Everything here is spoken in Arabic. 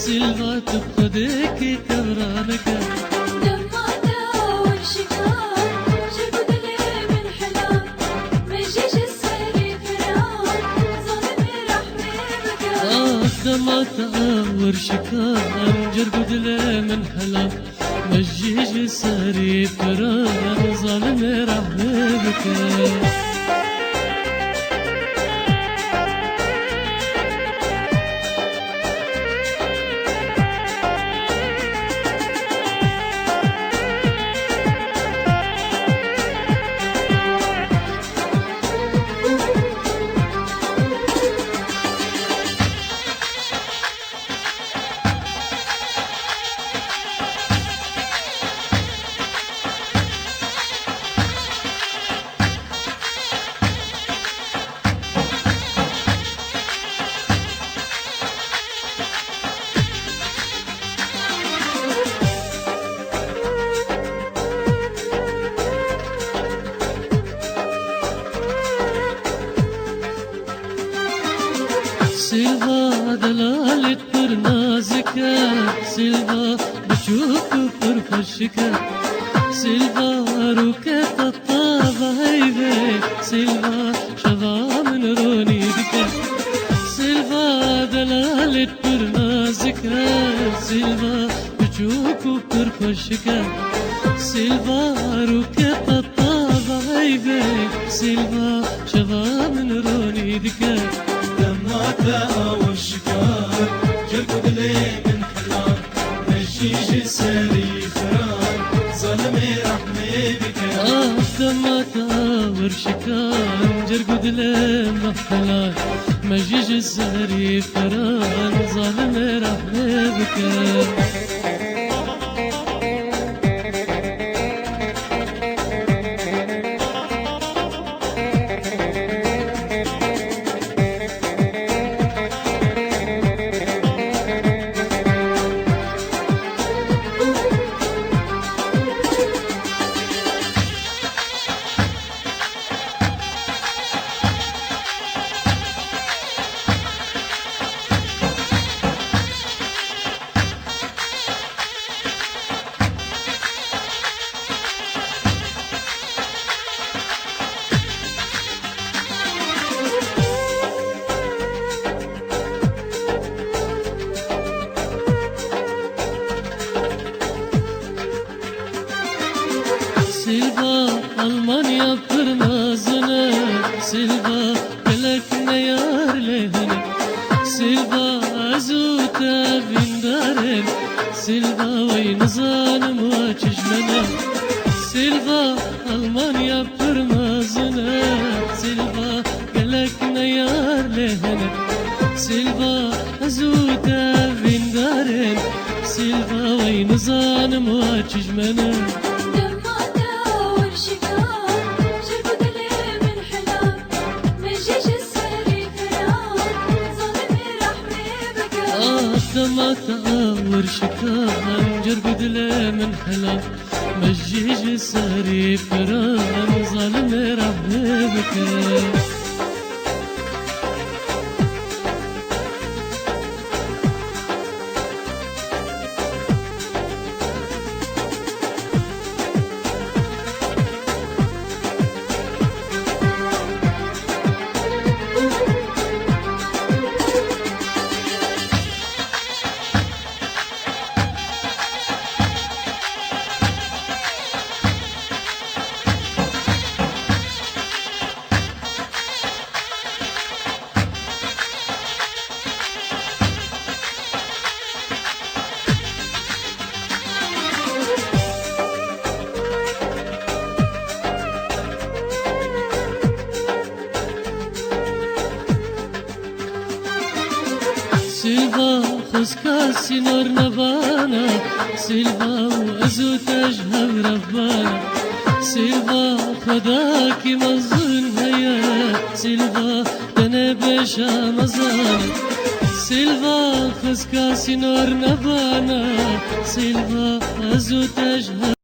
سيلفا تبخدك كبرانك دمعته والشكار جرقد لي من حلال مجيج السري فرار ظالم رحمي بكار دمعته والشكار جرقد لي من حلال مجيج السري فرار ظالم رحمي بكار سيلفا دلالة برنازك سيلفا بشوف فرفشك سيلفا روكة الطابة هيبة سيلفا شغا من رونيدك سيلفا دلالة برنازك سيلفا بشوف فرفشك سيلفا روكة الطابة هيبة سيلفا شغا من رونيدك دمعته والشكار جرقد لي من حلال مجيج سري فرار ظلمي رحمي بك دمعته والشكار جرقد لي من حلال مجيج السري فرار ظالم رحمي بك سيلفا ألمانيا برنازنا سيلفا كلك نيار لهنا سيلفا أزوتا بندارن سيلفا وين ظالم واججمنا سيلفا ألمانيا برنازنا سيلفا كلك نيار لهنا سيلفا أزوتا بندارن سيلفا وين ظالم واججمنا دمعته والشكار جرقد لي من حلال مجيج السري فرار ظالم رحمي بك سيلفا خسكا سينور نبانا سيلفا وأزو تجهب ربانا سيلفا خداكي مظن هيا سيلفا تنبشا مزانا سيلفا خسكا سينور نبانا سيلفا أزو تجهب